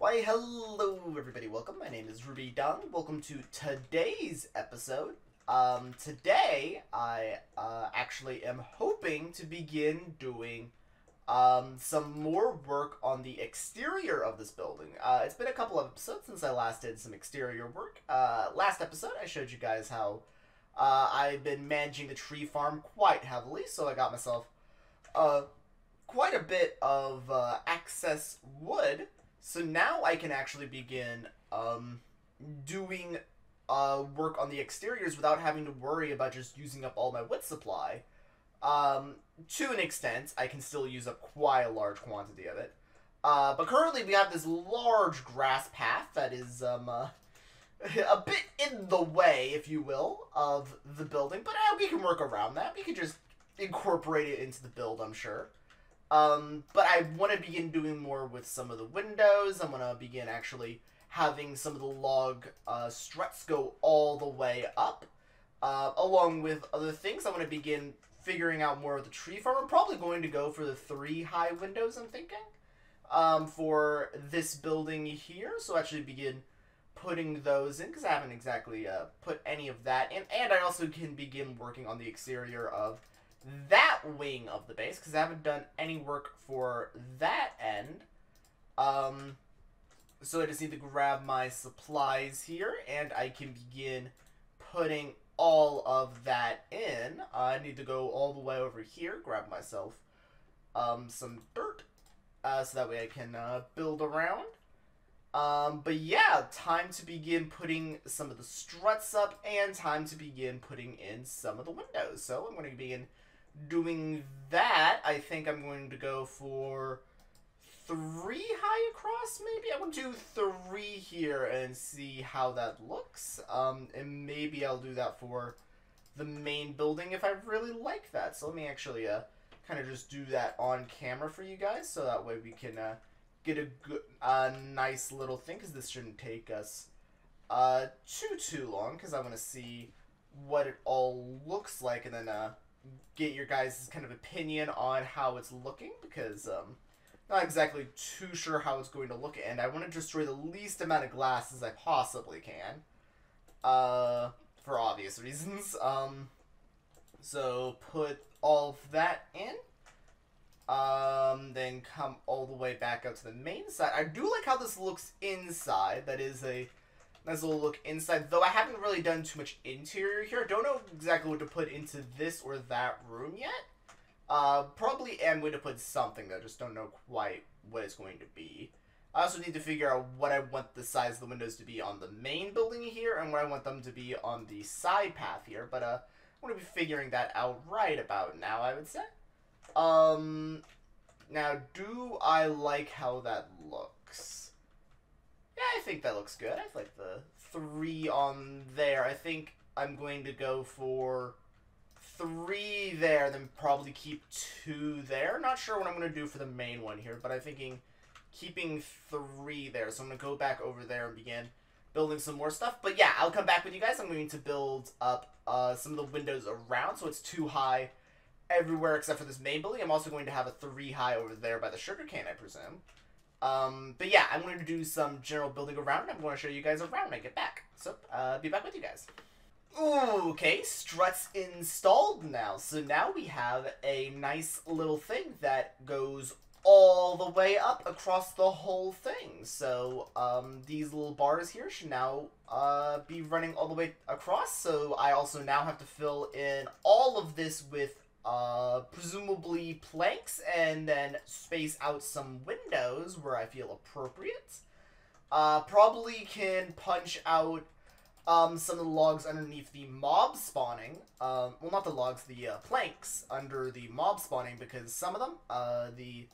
Why, hello everybody, welcome. My name is Rubydung. Welcome to today's episode. Today I actually am hoping to begin doing some more work on the exterior of this building. It's been a couple of episodes since I last did some exterior work. Last episode I showed you guys how I've been managing the tree farm quite heavily, so I got myself quite a bit of excess wood. So now I can actually begin doing work on the exteriors without having to worry about just using up all my wood supply. To an extent, I can still use up quite a large quantity of it. But currently we have this large grass path that is a bit in the way, if you will, of the building. But we can work around that. We can just incorporate it into the build, I'm sure. But I want to begin doing more with some of the windows. I'm going to begin actually having some of the log struts go all the way up. Along with other things, I want to begin figuring out more of the tree farm. I'm probably going to go for the 3 high windows, I'm thinking, for this building here. So actually begin putting those in, because I haven't exactly put any of that in. And I also can begin working on the exterior of that wing of the base, because I haven't done any work for that end. So I just need to grab my supplies here, and I can begin putting all of that in. I need to go all the way over here, grab myself some dirt, so that way I can build around. But yeah, time to begin putting some of the struts up, and time to begin putting in some of the windows. So I'm going to begin doing that. I think I'm going to go for 3 high across, maybe? I will do 3 here and see how that looks. And maybe I'll do that for the main building if I really like that. So let me actually kind of just do that on camera for you guys, so that way we can get a good, nice little thing, because this shouldn't take us too long, because I want to see what it all looks like, and then get your guys' kind of opinion on how it's looking, because not exactly too sure how it's going to look, and I want to destroy the least amount of glass as I possibly can, for obvious reasons. So put all of that in, then come all the way back out to the main side. I do like how this looks inside. That is a nice little look inside, though I haven't really done too much interior here. I don't know exactly what to put into this or that room yet. Probably am going to put something, though. Just don't know quite what it's going to be. I also need to figure out what I want the size of the windows to be on the main building here, and what I want them to be on the side path here. But I'm going to be figuring that out right about now, I would say. Now, do I like how that looks? Yeah, I think that looks good. I like the 3 on there. I think I'm going to go for 3 there, then probably keep 2 there. Not sure what I'm going to do for the main one here, but I'm thinking keeping 3 there. So I'm going to go back over there and begin building some more stuff. But yeah, I'll come back with you guys. I'm going to build up some of the windows around, so it's 2 high everywhere except for this main building. I'm also going to have a 3 high over there by the sugarcane, I presume. But yeah, I'm going to do some general building around, and I'm going to show you guys around when I get back. So, be back with you guys. Okay, struts installed now. So now we have a nice little thing that goes all the way up across the whole thing. So, these little bars here should now be running all the way across. So I also now have to fill in all of this with presumably planks, and then space out some windows where I feel appropriate. Probably can punch out some of the logs underneath the mob spawning. Well, not the logs, the planks under the mob spawning, because some of them, the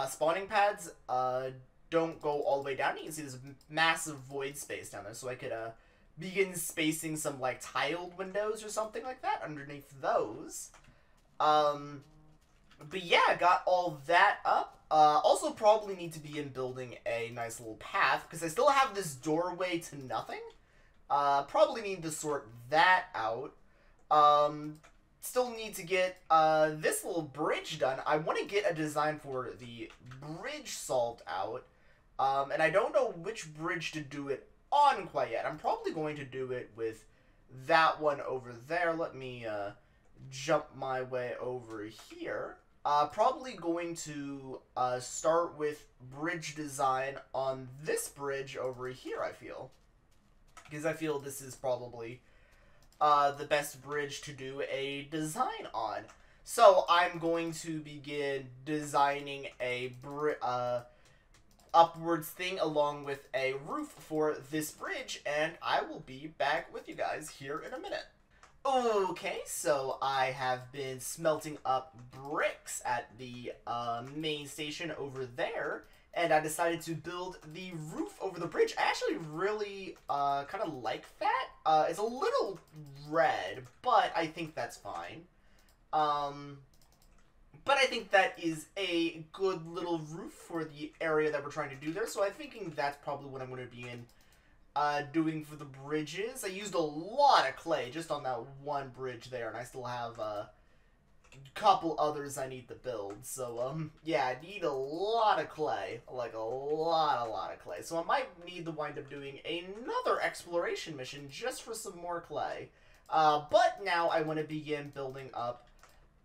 spawning pads, don't go all the way down. You can see there's a massive void space down there, so I could begin spacing some like tiled windows or something like that underneath those. But yeah, got all that up. Also probably need to begin building a nice little path, because I still have this doorway to nothing. Probably need to sort that out. Still need to get this little bridge done. I want to get a design for the bridge solved out. And I don't know which bridge to do it on quite yet. I'm probably going to do it with that one over there. Let me jump my way over here. Probably going to start with bridge design on this bridge over here, I feel. Because I feel this is probably the best bridge to do a design on. So I'm going to begin designing a upwards thing along with a roof for this bridge, and I will be back with you guys here in a minute. Okay, so I have been smelting up bricks at the main station over there, and I decided to build the roof over the bridge. I actually really kind of like that. It's a little red, but I think that's fine. But I think that is a good little roof for the area that we're trying to do there, so I'm thinking that's probably what I'm going to be doing for the bridges. I used a lot of clay just on that one bridge there, and I still have a couple others I need to build. So, yeah, I need a lot of clay. Like, a lot of clay. So I might need to wind up doing another exploration mission just for some more clay. But now I want to begin building up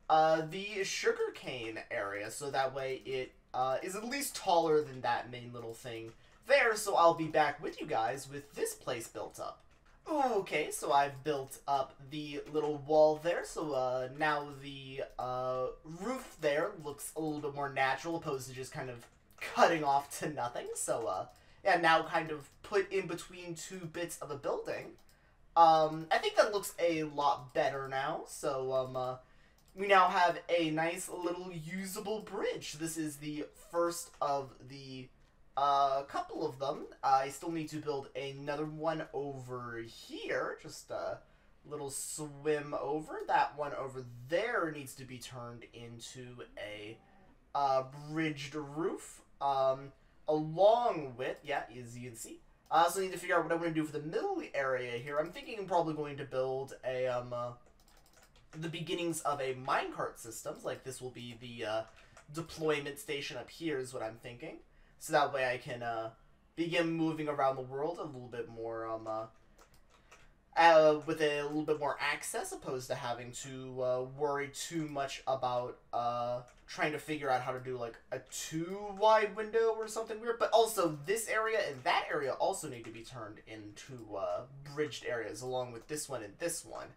the sugarcane area, so that way it is at least taller than that main little thing there, so I'll be back with you guys with this place built up. Okay, so I've built up the little wall there, so now the roof there looks a little bit more natural opposed to just kind of cutting off to nothing. So yeah, now kind of put in between two bits of a building. I think that looks a lot better now, so we now have a nice little usable bridge. This is the first of the couple of them. I still need to build another one over here. Just a little swim over. That one over there needs to be turned into a bridged roof. Along with, yeah, as you can see. So I need to figure out what I'm going to do for the middle area here. I'm thinking I'm probably going to build a, the beginnings of a minecart system. Like, this will be the deployment station up here is what I'm thinking. So that way I can begin moving around the world a little bit more, with a little bit more access, opposed to having to worry too much about trying to figure out how to do like a too wide window or something weird. But also this area and that area also need to be turned into bridged areas, along with this one and this one.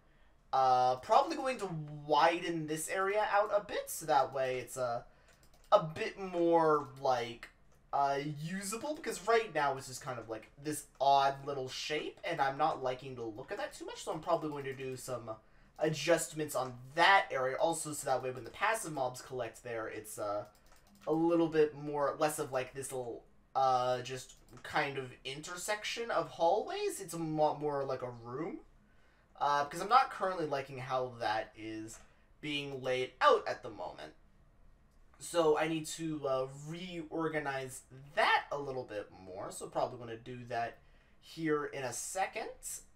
Probably going to widen this area out a bit, so that way it's a bit more like usable, because right now it's just kind of like this odd little shape, and I'm not liking the look of that too much, so I'm probably going to do some adjustments on that area also, so that way when the passive mobs collect there, it's a little bit more, less of like this little just kind of intersection of hallways. It's a lot more like a room, because I'm not currently liking how that is being laid out at the moment. So I need to reorganize that a little bit more. So probably going to do that here in a second.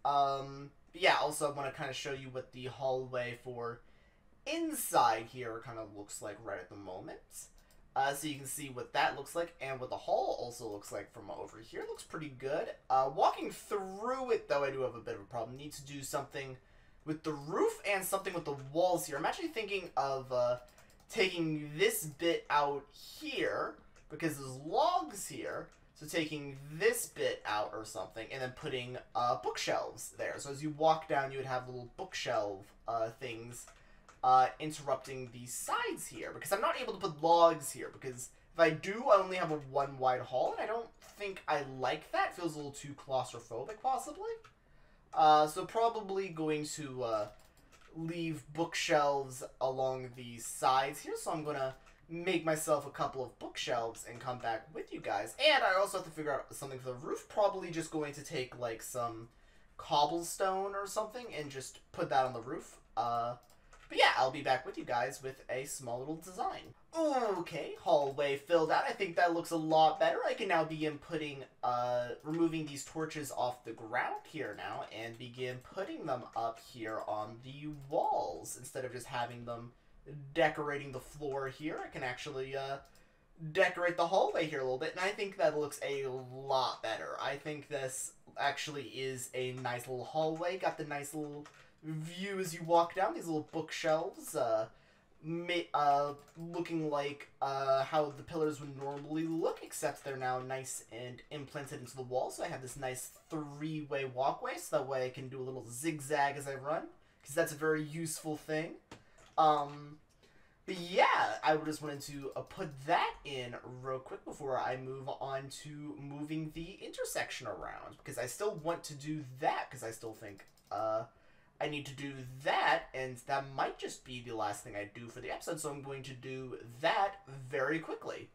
But yeah, also I want to kind of show you what the hallway for inside here kind of looks like right at the moment. So you can see what that looks like and what the hall also looks like from over here. It looks pretty good. Walking through it, though, I do have a bit of a problem. Need to do something with the roof and something with the walls here. I'm actually thinking of taking this bit out here, because there's logs here, so taking this bit out or something, and then putting bookshelves there. So as you walk down, you would have little bookshelf things interrupting the sides here, because I'm not able to put logs here, because if I do, I only have a one wide hall, and I don't think I like that. It feels a little too claustrophobic, possibly. So probably going to leave bookshelves along the sides here, so I'm gonna make myself a couple of bookshelves and come back with you guys. And I also have to figure out something for the roof. Probably just going to take like some cobblestone or something and just put that on the roof. But yeah, I'll be back with you guys with a small little design. Okay, hallway filled out. I think that looks a lot better. I can now begin putting, removing these torches off the ground here now and begin putting them up here on the walls instead of just having them decorating the floor here. I can actually, decorate the hallway here a little bit, and I think that looks a lot better. I think this actually is a nice little hallway. Got the nice little view as you walk down, these little bookshelves, looking like how the pillars would normally look, except they're now nice and implanted into the wall. So I have this nice three-way walkway, so that way I can do a little zigzag as I run, because that's a very useful thing. But yeah, I just wanted to put that in real quick before I move on to moving the intersection around, because I still want to do that, because I still think I need to do that, and that might just be the last thing I do for the episode, so I'm going to do that very quickly.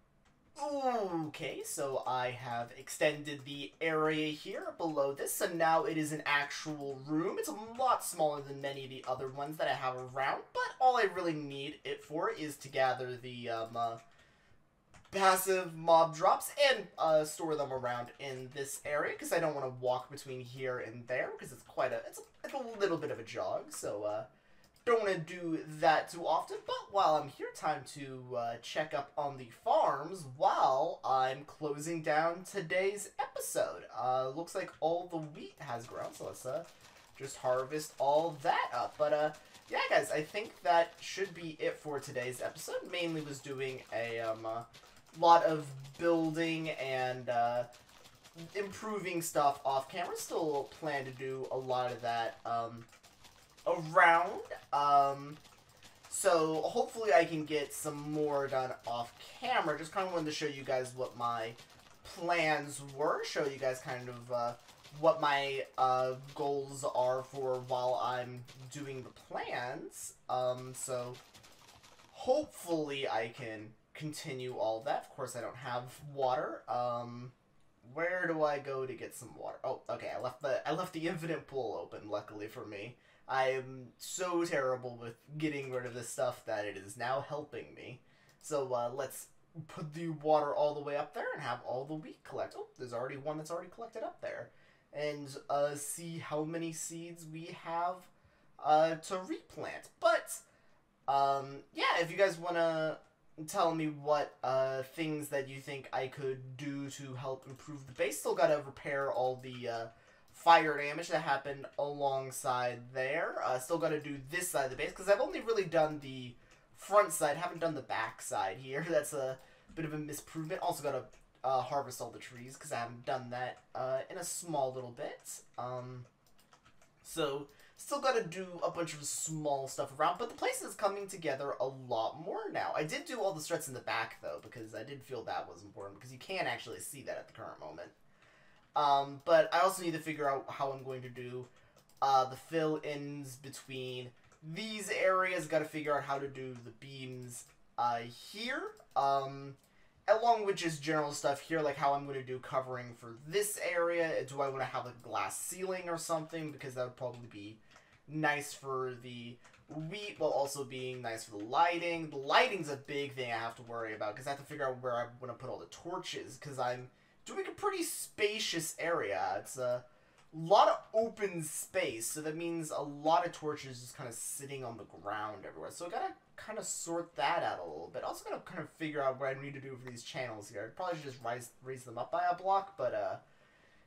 Okay, so I have extended the area here below this, so now it is an actual room. It's a lot smaller than many of the other ones that I have around, but all I really need it for is to gather the passive mob drops and store them around in this area, because I don't want to walk between here and there, because it's it's a little bit of a jog, so don't want to do that too often. But while I'm here, time to check up on the farms while I'm closing down today's episode. Looks like all the wheat has grown, so let's just harvest all that up. But yeah, guys, I think that should be it for today's episode. Mainly was doing a lot of building and improving stuff off camera. Still plan to do a lot of that around. So hopefully I can get some more done off camera. Just kind of wanted to show you guys what my plans were. Show you guys kind of what my goals are for while I'm doing the plans. So hopefully I can continue all that. Of course, I don't have water. Where do I go to get some water? Oh, okay. I left the infinite pool open. Luckily for me, I am so terrible with getting rid of this stuff that it is now helping me. So let's put the water all the way up there and have all the wheat collect. Oh, there's already one that's already collected up there, and see how many seeds we have to replant. But yeah, if you guys wanna tell me what things that you think I could do to help improve the base. Still gotta repair all the fire damage that happened alongside there. Still gotta do this side of the base, because I've only really done the front side, haven't done the back side here. That's a bit of a misimprovement. Also gotta harvest all the trees, because I haven't done that in a small little bit. So still got to do a bunch of small stuff around, but the place is coming together a lot more now. I did do all the struts in the back, though, because I did feel that was important, because you can't actually see that at the current moment. But I also need to figure out how I'm going to do the fill-ins between these areas. Got to figure out how to do the beams here, along with just general stuff here, like how I'm going to do covering for this area. Do I want to have a glass ceiling or something, because that would probably be nice for the wheat, while also being nice for the lighting. The lighting's a big thing I have to worry about, because I have to figure out where I want to put all the torches, because I'm doing a pretty spacious area. It's a lot of open space, so that means a lot of torches just kind of sitting on the ground everywhere. So I gotta kind of sort that out a little bit. Also gotta kind of figure out what I need to do for these channels here. I probably should just raise them up by a block, but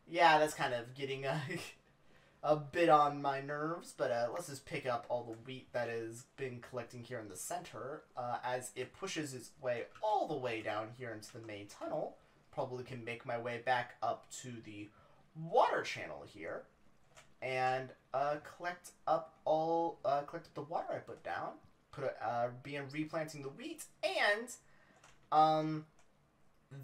yeah, that's kind of getting a bit on my nerves. But let's just pick up all the wheat that has been collecting here in the center as it pushes its way all the way down here into the main tunnel. Probably can make my way back up to the water channel here and collect up the water I put down. Begin replanting the wheat, and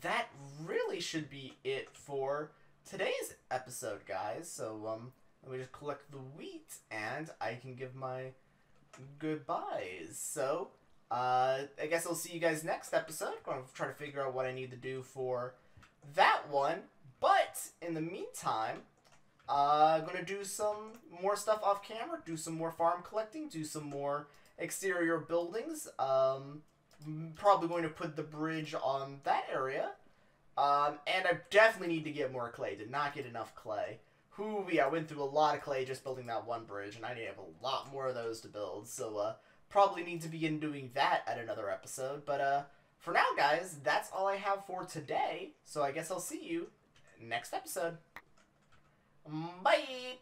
that really should be it for today's episode, guys. So let me just collect the wheat, and I can give my goodbyes. So I guess I'll see you guys next episode. I'm going to try to figure out what I need to do for that one. But in the meantime, I'm going to do some more stuff off camera, do some more farm collecting, do some more exterior buildings. Probably going to put the bridge on that area. And I definitely need to get more clay. Did not get enough clay. I went through a lot of clay just building that one bridge, and I need to have a lot more of those to build. So probably need to begin doing that at another episode. But for now, guys, that's all I have for today. So I guess I'll see you next episode. Bye!